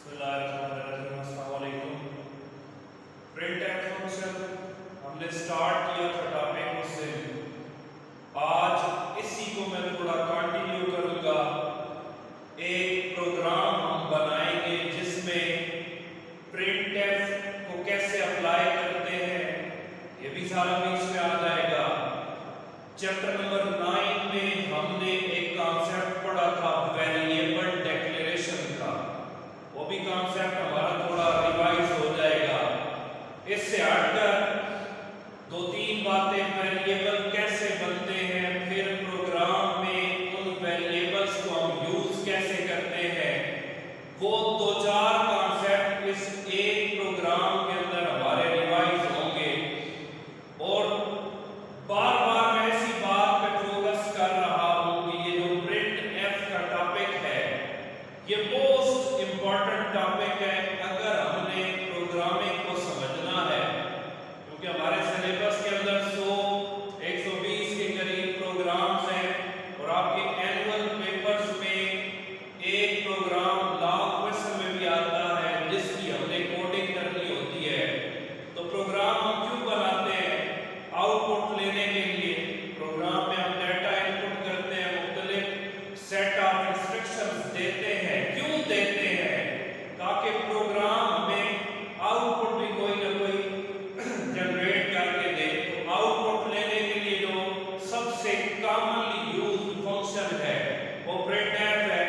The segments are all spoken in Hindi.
बिस्मिल्लाहिर्रहमानिर्रहीम, अस्सलाम वालेकुम। प्रिंट एफ फंक्शन हमने स्टार्ट किया था टॉपिक उस दिन। आज इसी को मैं थोड़ा कंटिन्यू करूंगा। एक प्रोग्राम हम बनाएंगे जिसमें प्रिंट एफ को कैसे अप्लाई करते हैं ये भी सारा बीच में आ जाएगा। चैप्टर नंबर 9 में हमने एक कॉन्सेप्ट पढ़ा था वेरिएबल डिक्लेरेशन का, वो भी कॉन्सेप्ट हमारा थोड़ा रिवाइज हो जाएगा। इससे हटकर दो तीन बातें, वेरिएबल कैसे बनते हैं, फिर प्रोग्राम में उन वेरिएबल्स को हम यूज कैसे करते हैं, वो दो चार कॉन्सेप्ट इस एक प्रोग्राम के अंदर हमारे रिवाइज होंगे। और बार बार मैं इसी बात पे फोकस कर रहा हूं कि ये जो प्रिंट एफ का टॉपिक है ये मोस्ट इंपॉर्टेंट टॉपिक है अगर हमने प्रोग्रामिंग को समझना है, क्योंकि हमारे सिलेबस के अंदर 100-120 के करीब प्रोग्राम्स हैं और आपके एनुअल पेपर्स में एक प्रोग्राम लॉन्ग क्वेश्चन में भी आता है जिसकी हमने कोडिंग करनी होती है। तो प्रोग्राम हम क्यों बनाते हैं? आउटपुट लेने के लिए। प्रोग्राम में हम डाटा इनपुट करते हैं, मुख्तलिफ सेट ऑफ इंस्ट्रक्शंस देते हैं। क्यों देते हैं? ताकि प्रोग्राम हमें आउटपुट भी कोई ना कोई जनरेट करके दे। तो आउटपुट लेने के लिए जो सबसे कॉमनली यूज्ड फंक्शन है वो printf है।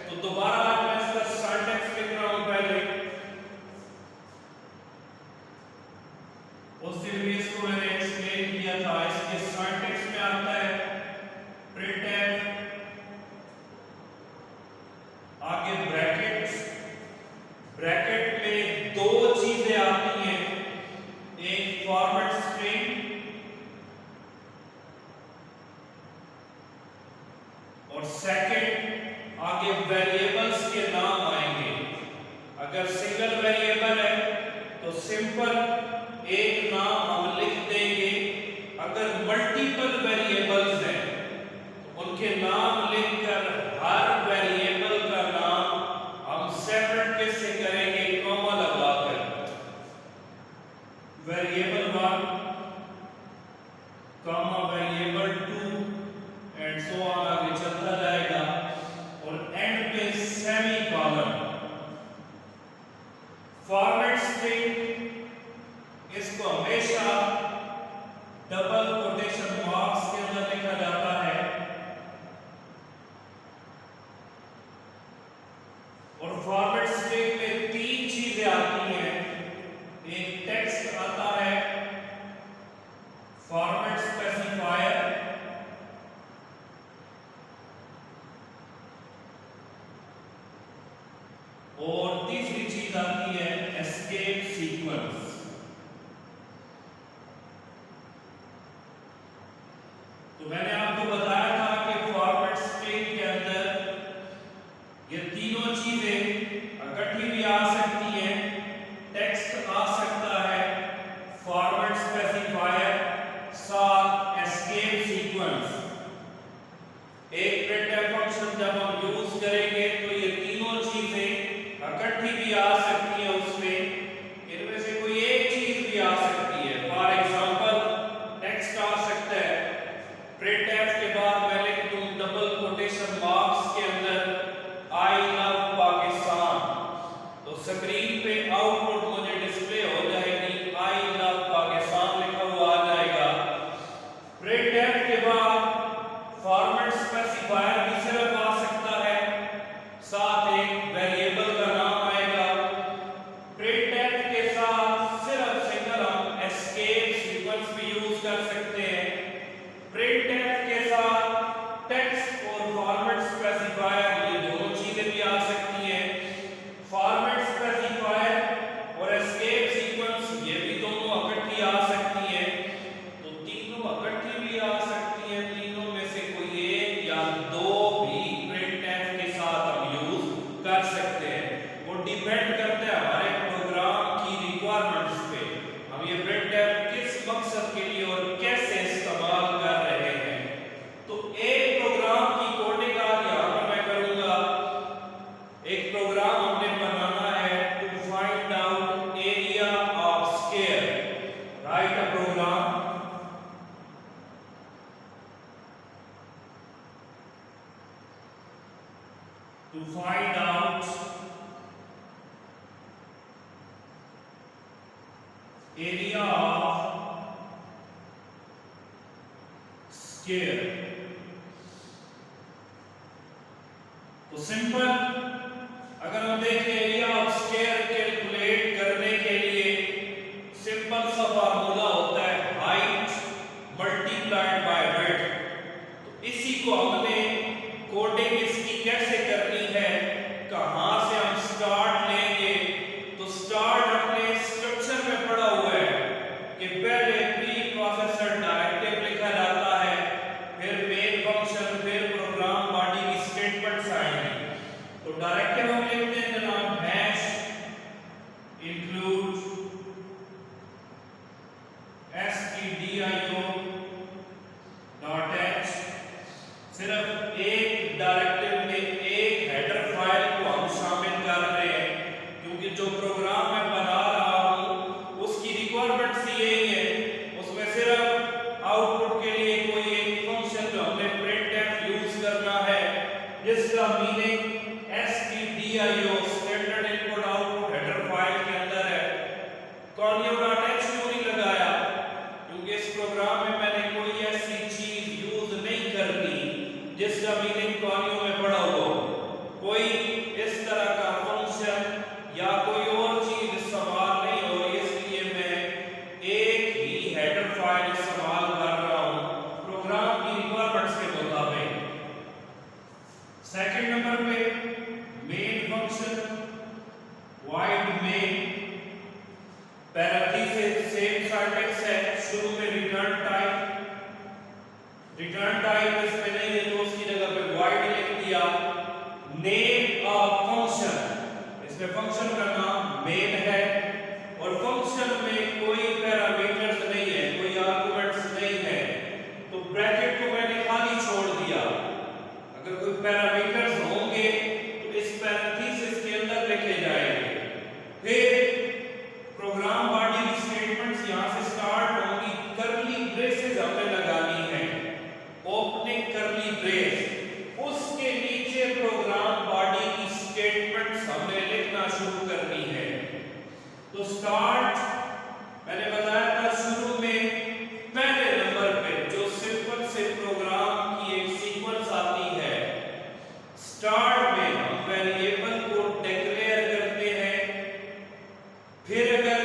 तो दोबारा आज मैं इसका सिंटैक्स लिख रहा हूं। पहले उस दिन भी इसको मैंने एक्सप्लेन किया था। इसके सिंटैक्स में आता है printf, आगे ब्रैकेट्स, ब्रैकेट में दो चीजें आती हैं, एक फॉर्मेट स्ट्रिंग और सेकंड आगे वेरिएबल्स के नाम आएंगे। अगर सिंगल वेरिएबल है तो सिंपल एक नाम हम लिख देंगे। अगर मल्टीपल वेरिएबल्स हैं तो उनके नाम लिखकर हर वेरिएबल का नाम हम सेपरेट कैसे करेंगे? कॉमा लगाकर variable 1 comma variable 2 and so on आगे चलता जाएगा और एंड पे सेमी कॉलन। फॉर्मेट स्ट्रिंग इसको हमेशा डबल कोटेशन मार्क्स के अंदर लिखा जाता है और फॉर्मेट स्ट्रिंग में तीन चीजें आती हैं। एक टेक्स्ट आता है, फॉर्मेट स्पेसिफायर, और तीसरी चीज आती है एस्केप सीक्वेंस। तो मैंने आपको बताया था कि फॉर्मेट स्ट्रिंग के अंदर ये तीनों चीजें इकट्ठी भी आ सकती हैं। टेक्स्ट आ सकता है, फॉर्मेट स्पेसिफायर, साथ एस्केप सीक्वेंस। एक प्रिंटफ फंक्शन जब हम यूज करेंगे तो ये तीनों चीजें इकट्ठी भी आ सकती है उसमें। इनमें से कोई एक चीज भी आ सकती है। फॉर एग्जांपल टेक्स्ट आ सकता है, printf के बाद मैं लिख दूं डबल कोटेशन मार्क्स के अंदर आई लव पाकिस्तान, तो स्क्रीन पे आउटपुट मुझे डिस्प्ले हो जाएगी आई लव पाकिस्तान लिखा हुआ आ जाएगा। printf के बाद फॉर्मेट स्पेसिफायर भी सिर्फ आ सकता है, साथ एक वेरिएबल का नाम आएगा to find out area of square. तो सिंपल अगर हम देखें एरिया ऑफ स्क्वायर कैलकुलेट करने के लिए सिंपल सा फार्मूला होता है हाइट मल्टीप्लाइड बाय विड्थ। तो इसी को हमने कोडिंग इसकी कैसे करनी है, कहां से हम स्टार्ट लेंगे, तो स्टार्ट अपने स्ट्रक्चर में पड़ा हुआ है कि पहले प्री प्रोसेसर डायरेक्टिव लिखा जाता है, फिर मेन फंक्शन, फिर प्रोग्राम बॉडी की स्टेटमेंट्स आएंगे। तो डायरेक्टिव हम लिखते हैं जनाब hash include stdio dot h। सिर्फ एक डायरेक्टिव में एक हेडर फाइल को हम शामिल कर रहे हैं, क्योंकि जो प्रोग्राम मैं बना रहा हूं उसकी रिक्वायरमेंट्स यही है। उसमें सिर्फ आउटपुट के लिए कोई एक फंक्शन जो हमने printf यूज करना है, जिसका meaning stdio standard input output header file के अंदर है। conio.h क्यों नहीं लगाया, क्योंकि इस प्रोग्राम में मैंने कोई ऐसी चीज यूज नहीं करनी जिसका मीनिंग conio में पड़ा हुआ हो। कोई इस तरह का फंक्शन या कोई और चीज इस्तेमाल नहीं हो रही, इसलिए मैं एक ही हेडर फाइल इस्तेमाल कर रहा हूं प्रोग्राम की रिक्वायरमेंट्स के मुताबिक। सेकंड नंबर पे main function void main, parenthesis same syntax है, शुरू में रिटर्न टाइप इसमें नहीं है तो उसकी जगह पे void लिख दिया। नेम ऑफ फंक्शन, इसमें फंक्शन का नाम मेन है और फंक्शन में कोई पैरामीटर्स नहीं है, कोई आर्गुमेंट्स नहीं है, तो ब्रैकेट को मैंने खाली छोड़ दिया। अगर कोई पैरामीटर्स होंगे तो इस पैरेंथेसिस के अंदर लिखे जाएंगे। फिर प्रोग्राम बॉडी की स्टेटमेंट्स यहां से स्टार्ट होंगी, करली ब्रेसेस हमें लगानी है, ओपनिंग करली ब्रेस, उसके नीचे प्रोग्राम बॉडी की स्टेटमेंट्स हमें लिखना शुरू करनी है। तो स्टार्ट मैंने बताया था शुरू में पहले नंबर पे जो सिंपल से प्रोग्राम की एक सीक्वेंस आती है, स्टार्ट में हम वेरिएबल को डिक्लेयर करते हैं। फिर अगर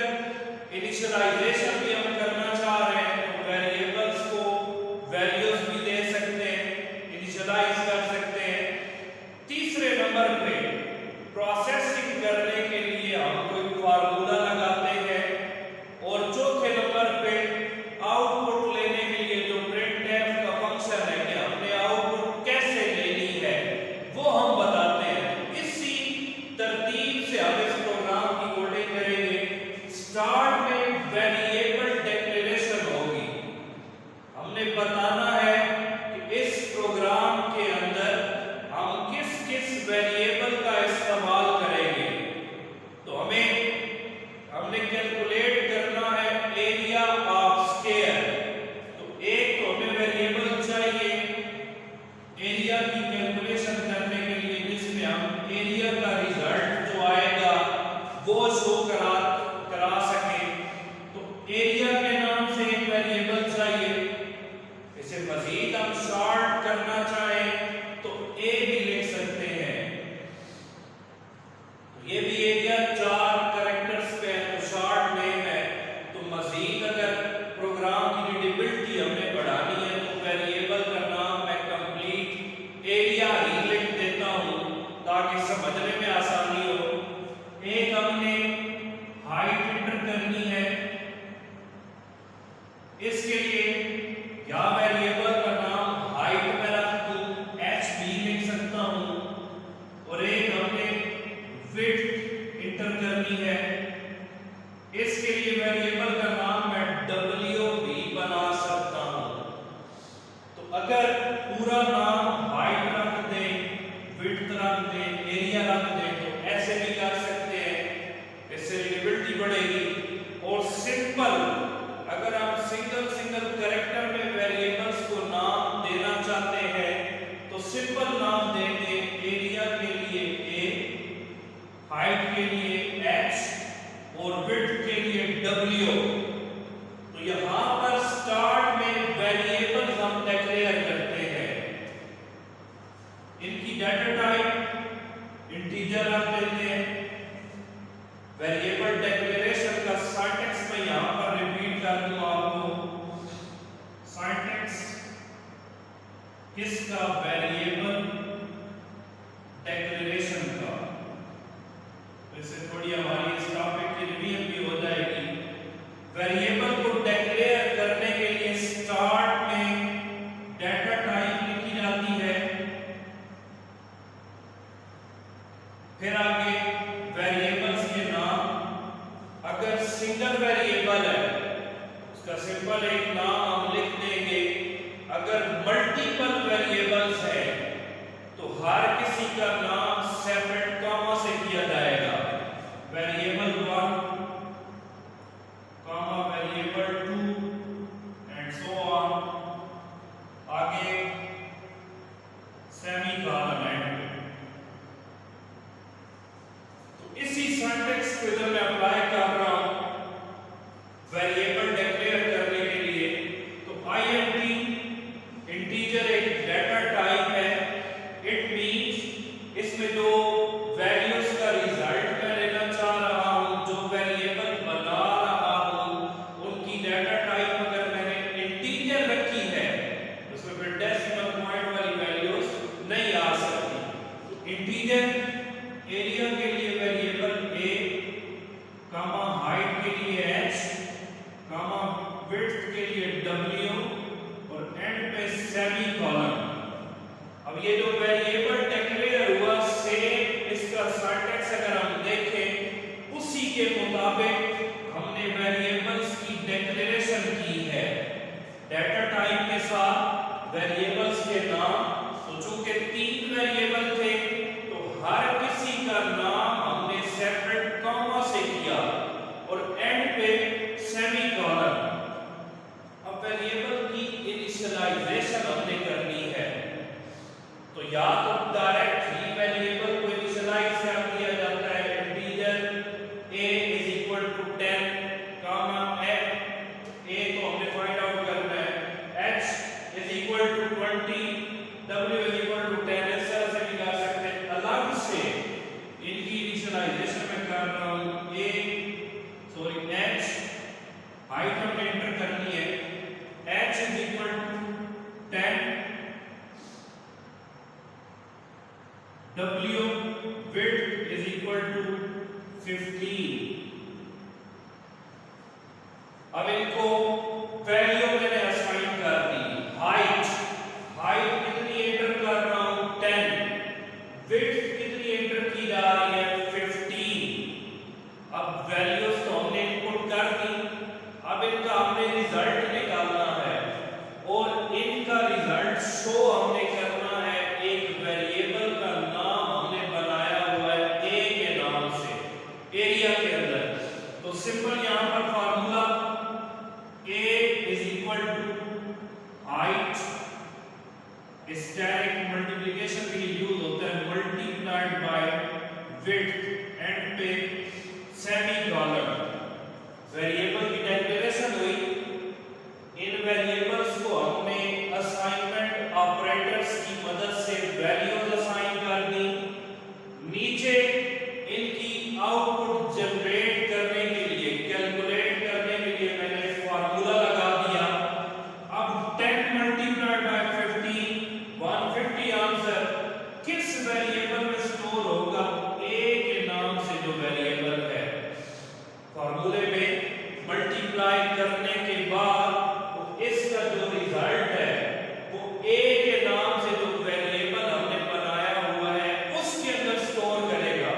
इनिशियलाइजेशन भी हम करना चाह रहे हैं तो वेरिएबल्स को वैल्यूज भी दे सकते हैं, इनिशियलाइज कर सकते हैं। तीसरे नंबर पे प्रोसेसिंग करने के लिए हम कोई फार्मूला लगाते हैं और चौथे नंबर पे आउटपुट लेने के लिए जो printf का फंक्शन है कि हमने आउटपुट कैसे लेनी है वो हम बताते हैं। इसी तरतीब से हम इस प्रोग्राम की कोडिंग करेंगे। स्टार्ट में वेरिएबल डिक्लेरेशन होगी, हमने बताना है कि इस प्रोग्राम के अंदर हम किस किस वेरिएबल का इस्तेमाल करेंगे। तो हमने कैलकुलेट करना है एरिया ऑफ स्क्वायर। तो एक तो हमें वेरिएबल चाहिए एरिया की कैलकुलेशन करने के लिए, जिसमें हम एरिया का रिजल्ट जो आएगा वो शो करा सके। तो एरिया के नाम से एक वेरिएबल चाहिए। इसे मजीद हम शॉर्ट करना चाहें तो ए भी लिख सकते हैं। तो ये भी एरिया 4 कैरेक्टर्स पे है तो शॉर्ट नेम है। तो मजीद अगर प्रोग्राम की रीडेबिलिटी हमने बढ़ानी है तो वेरिएबल का नाम मैं कंप्लीट एरिया ही लिख देता हूं ताकि समझने में आसानी हो। एक हमने हाइट एंटर करनी है, इसके लिए या वेरिएबल का नाम हाइट में रख दूं, h भी लिख सकता हूं, और एक हमने विड्थ एंटर करनी है, इसके लिए वेरिएबल का नाम मैं w भी बना सकता हूं। तो अगर पूरा नाम हाइट रख दें, विड्थ रख दें, एरिया रख दें तो ऐसे भी कर सकते हैं, इससे रीडेबिलिटी बढ़ेगी। और सिंपल अगर आप सिंगल कैरेक्टर में वेरिएबल्स को नाम देना चाहते हैं तो सिंपल नाम देंगे एरिया के लिए डाटा टाइप इंटीजर रख देते हैं। वेरिएबल डिक्लेरेशन का सिंटैक्स मैं यहां पर रिपीट कर दूं आपको। सिंटैक्स किसका? वेरिएबल डिक्लेरेशन का। इससे थोड़ी हमारी इस टॉपिक की रिवीजन भी हो जाएगी। वेरिएबल को डिक्लेयर करने के लिए स्टार्ट में डाटा टाइप लिखी जाती है, फिर आगे वेरिएबल्स के नाम। अगर सिंगल वेरिएबल है उसका सिंपल एक नाम हम लिख देंगे। अगर मल्टीपल वेरिएबल्स है तो हर किसी का नाम सेपरेट कॉमा से किया जाएगा। Variable 1 comma variable 2 and so on, आगे सेमीकोलन एंड। तो इसी सिंटैक्स को इधर मैं अप्लाई कर रहा हूं वेरिएबल डिक्लेयर करने के लिए। तो इंट इंटीजर एक डाटा टाइप है। इट मींस इसमें जो वैल्यूज का रिजल्ट मैं लेना चाह रहा हूं, जो वेरिएबल बना रहा हूं, उनकी डाटा टाइप अगर मैंने इंटीजर रखी है उसमें फिर डेसिमल पॉइंट वाली वैल्यूज नहीं आ सकती। इंटीजर एरिया के लिए वेरिएबल a, कामा हाइट के लिए h, कामा विड्थ के लिए w और एंड पे सेमीकोलन। अब ये जो वेरिएबल डिक्लेयर हुआ सेम इसका सिंटैक्स अगर हम देखें उसी के मुताबिक हमने वेरिएबल्स की डिक्लेरेशन की है। डाटा टाइप के साथ वेरिएबल्स के नाम। तो चूंकि 3 वेरिएबल थे तो हर किसी का नाम हमने सेपरेट कॉमा से किया और एंड पे सेमीकोलन। अब वेरिएबल की इनिशियलाइजेशन हमने करनी है, तो या तो डायरेक्टली वेरिएबल को इनिशियलाइज कर दिया जाता है। Integer a is equal to 10 comma f, a को हमने फाइंड आउट करना है, h is equal to 20, w is equal to 10। इस तरह से भी कर सकते हैं। अलग से इनकी इनिशियलाइजेशन में कर रहा हूं h हाइट हमने एंटर करनी है, h is equal to 10, w width is equal to 15। अब इनको वैल्यू मैंने असाइन कर दी। हाइट कितनी एंटर कर रहा हूं 10, width कितनी एंटर की जा रही है 15। अब वैल्यूज तो हमने इनपुट कर दी। अब इनका हमने रिजल्ट निकालना है और इनका रिजल्ट शो हमने करना है एक वेरिएबल का नाम हमने बनाया हुआ है a के नाम से एरिया के अंदर। तो सिंपल यहां पर formula a is equal to height, static multiplication के लिए यूज होता है, मल्टीप्लाइड बाय विड्थ एंड पे सेमीकोलन। वेरिएबल की डिक्लेरेशन हुई। इन वेरिएबल्स को हमने असाइनमेंट ऑपरेटर्स की मदद से वैल्यूज असाइन कर दी। नीचे इनकी आउटपुट जनरेट करने के लिए, कैलकुलेट करने के लिए मैंने फार्मूला लगा दिया। अब 10 मल्टीप्लाइड बाय 15, 150 आंसर किस वेरिएबल में स्टोर होगा? a के नाम से जो वेरिएबल है। फार्मूले में मल्टीप्लाई करने के बाद तो इसका जो रिजल्ट है वो a के नाम से जो वेरिएबल हमने बनाया हुआ है उसके अंदर स्टोर करेगा।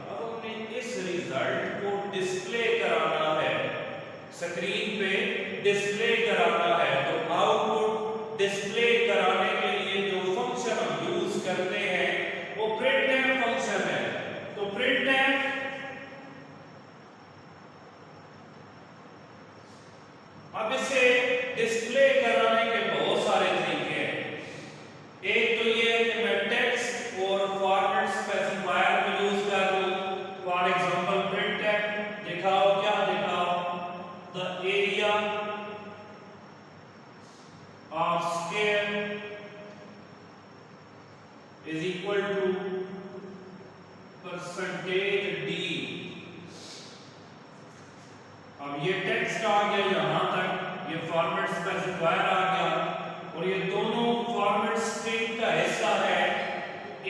अब हमने इस रिजल्ट को डिस्प्ले कराना है, स्क्रीन पे डिस्प्ले कराना है। तो आउटपुट डिस्प्ले कराने के लिए जो फंक्शन हम यूज करते हैं वो टू परसेंटेज डी। अब ये टेक्स्ट आ गया यहां तक, ये फॉर्मेट स्पेसिफायर आ गया और ये दोनों फॉर्मेट स्ट्रिंग का हिस्सा है।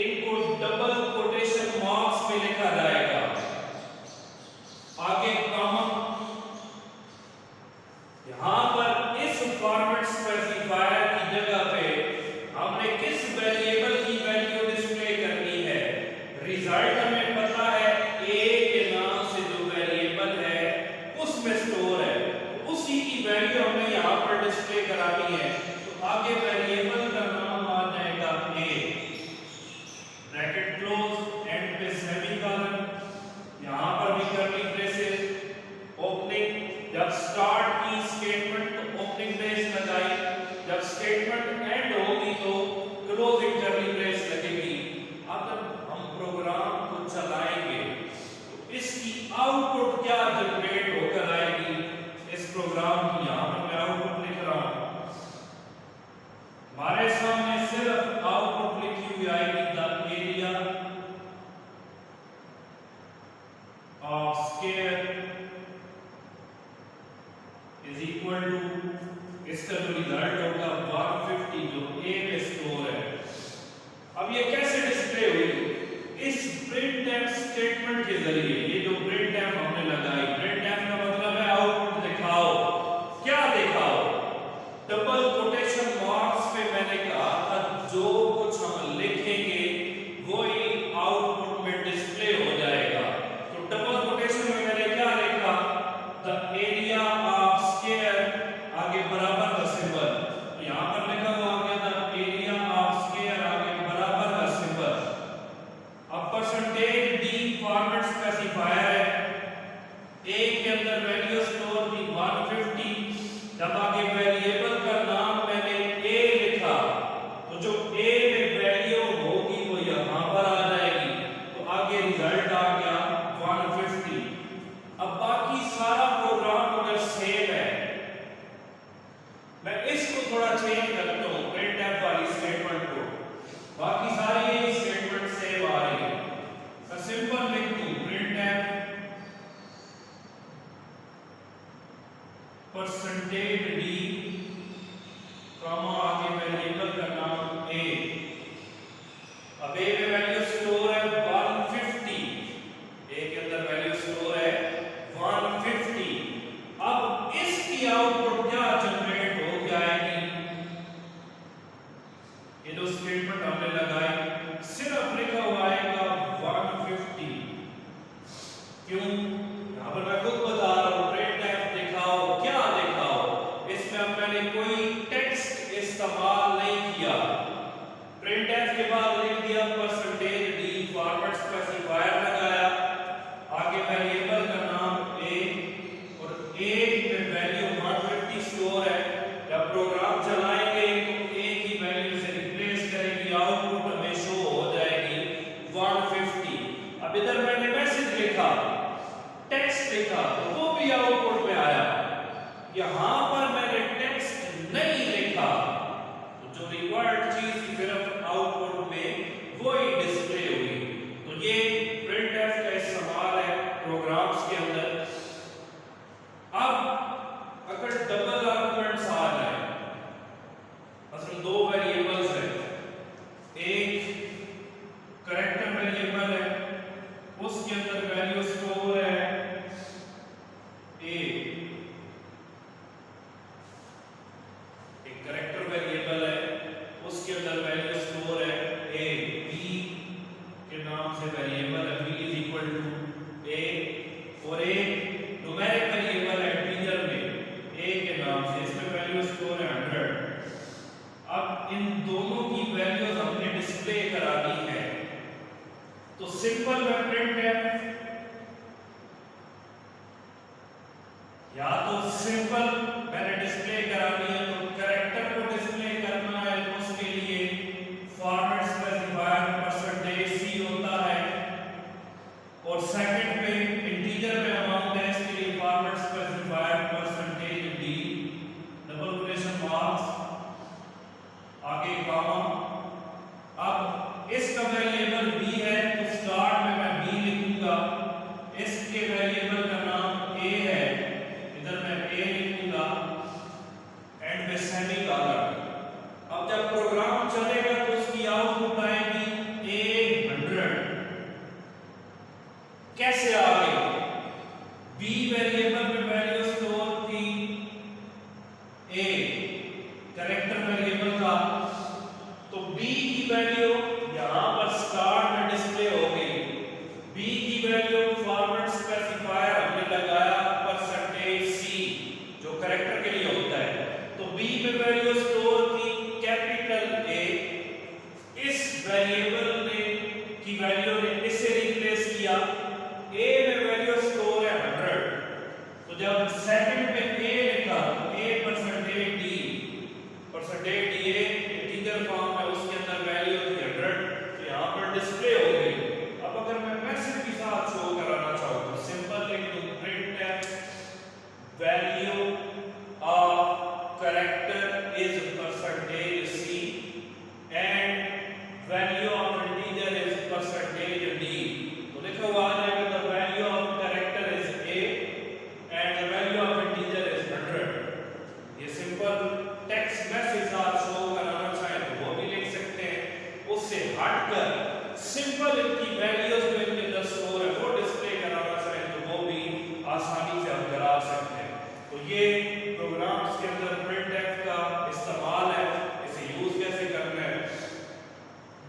इनको डबल कोटेशन मार्क्स में लिखा जाएगा। आगे कॉमा, यहां पर इस फॉर्मेट स्पेसिफायर की जगह पे हमने किस वेरिएबल की वैल्यू डिस्प्ले करनी है। रिजल्ट हमें पता है a के नाम से जो वेरिएबल है उसमें स्टोर है, उसी की वैल्यू हमें यहां पर डिस्प्ले करानी है। तो आगे वेरिएबल का नाम आ जाएगा a, ब्रैकेट क्लोज, एंड पे सेमीकोलन, यहां पर भी कर्ली ब्रेसेस, ओपनिंग, जब स्टार्ट की स्टेटमेंट तो ओपनिंग ब्रेस लगाई, जब स्टेटमेंट एंड होगी तो क्लोजिंग कर्ली ब्रेस लगेगी। अगर हम प्रोग्राम को चलाएंगे तो इसकी आउटपुट क्या जनरेट होकर आएगी इस प्रोग्राम की। यहां पर मैं आउटपुट लिख रहा हूं, हमारे सामने सिर्फ आउटपुट लिखी हुई आएगी, the area of square is equal to, इसका जो रिजल्ट होगा 150 जो ए में स्टोर है। अब ये कैसे डिस्प्ले हुई? इस प्रिंटफ स्टेटमेंट के जरिए। ये जो प्रिंटफ हमने लगाई, प्रिंटफ का मतलब है आउटपुट दिखाओ। क्या दिखाओ? डबल कोटेशन मार्क्स पे मैंने कहा था जो कुछ हम लिखेंगे वही आउटपुट में डिस्प्ले हो जाएगा। तो डबल कोटेशन में मैंने क्या लिखा? द एरिया ऑफ स्क्वायर, आगे बराबर का सिंबल, तो यहां पर लिखा हुआ आ गया द एरिया ऑफ स्क्वायर, आगे बराबर का सिंबल। अब परसेंटेज डी फॉर्मेट स्पेसिफायर है, ए के अंदर वैल्यू स्टोर की 150, जब आगे वेरिएबल का नाम मैंने a लिखा तो जो a में वैल्यू होगी वो यहां पर आ जाएगी। तो आगे रिजल्ट आ गया 150। अब बाकी सारा प्रोग्राम अगर सेम है, मैं इसको थोड़ा चेंज करता हूं प्रिंटफ वाली स्टेटमेंट को, बाकी सारी यही स्टेटमेंट सेम आ रही है। मैं सिंपल लिख दूं प्रिंटफ परसेंटेज डी, कॉमा, आगे वेरिएबल का नाम a। अब a में वैल्यू स्टोर है 150, a के अंदर वैल्यू स्टोर है 150। अब इसकी आउटपुट क्या जनरेट हो जाएगी? ये जो स्टेटमेंट हमने लगाई सिर्फ लिखा हुआ आएगा 150। क्यों? यहां पर मैं खुद बता रहा हूं प्रिंटफ दिखाओ, क्या दिखाओ? इसमें अब मैंने कोई टेक्स्ट इस्तेमाल नहीं किया। प्रिंटफ के बाद लिख दिया परसेंटेज डी, फॉर्मेट स्पेसिफायर लगाया, आगे वेरिएबल का नाम a और a में वैल्यू 150 स्टोर है। जब प्रोग्राम चलाएंगे तो a की वैल्यू से रिप्लेस करेंगे, आउटपुट हमें शो हो जाएगी 150। अब इधर मैंने मैसेज लिखा, टेक्स्ट लिखा, तो वो भी आउटपुट में आया। यहां पर मैंने टेक्स्ट नहीं लिखा तो जो रिक्वायर्ड चीज सिर्फ आउटपुट में वही डिस्प्ले हुई। तो ये प्रिंटफ का इस्तेमाल है प्रोग्राम्स के अंदर। अब अगर डबल आर्गुमेंट्स आ जाए, मतलब दो वेरिएबल्स है, एक कैरेक्टर वेरिएबल है, उसके अंदर वैल्यू स्टोर है a, एक कैरेक्टर वेरिएबल है, उसके अंदर वैल्यू स्टोर है a, b के नाम से वेरिएबल है, b is equal to a, और एक न्यूमेरिक वेरिएबल है इंटीजर में a के नाम से, इसमें वैल्यू स्टोर है 100। अब इन दोनों की वैल्यूज हमने डिस्प्ले करानी है, तो सिंपल में प्रिंटफ या तो सिंपल मैंने डिस्प्ले करानी है तो कैरेक्टर को डिस्प्ले करना है, तो उसके लिए फॉर्मेट स्पेसिफायर परसेंटेज सी होता है, और सेकंड पे इंटीजर में अमाउंट है, इसके लिए format specifier percentage D, double quotation marks, आगे कॉमा। अब इसका वेरिएबल ए है, इधर मैं ए लिखूंगा एंड में सेमीकोलन। अब जब प्रोग्राम चलेगा तो उसकी आउटपुट आएगी A100। कैसे आ गई? बी वेरिएबल में वैल्यू स्टोर थी ए, कैरेक्टर वेरिएबल था, तो बी की वैल्यू यहां पर स्टार्ट में डिस्प्ले हो गई। बी की वैल्यू फॉर्मेट स्पेसिफायर हमने लगाया %C जो कैरेक्टर के लिए होता है, तो बी में वैल्यू स्टोर थी कैपिटल ए। इस वेरिएबल ने की वैल्यू ने इसे रिप्लेस किया, ए में वैल्यू स्टोर है 100, तो जब सेकंड में ए लिखा %d इंटीजर फॉर्म में उसके अंदर वैल्यू थी 100, तो यहां पर डिस्प्ले हो गई। अब अगर मैं मैसेज के साथ शो कराना चाहूं तो सिंपल लिख दूं print value of character is %C and value of integer is %d। तो लिखा हुआ आ जाएगा the value of character is a and the value of integer is 100। ये सिंपल टेक्स्ट मैसेज आप शो कराना चाहें तो वो भी लिख सकते हैं। उससे हटकर सिंपल इनकी वैल्यूज जो इनके अंदर स्टोर है वो डिस्प्ले कराना चाहें तो वो भी आसानी से हम करा सकते हैं। तो ये प्रोग्राम्स के अंदर प्रिंटफ का इस्तेमाल है, इसे यूज कैसे करना है।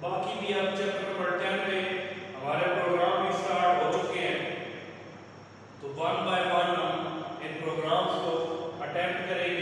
बाकी भी अब चैप्टर नंबर 10 में हमारे प्रोग्राम भी स्टार्ट हो चुके हैं, तो वन बाय वन हम इन प्रोग्राम्स को अटेम्प्ट करेंगे।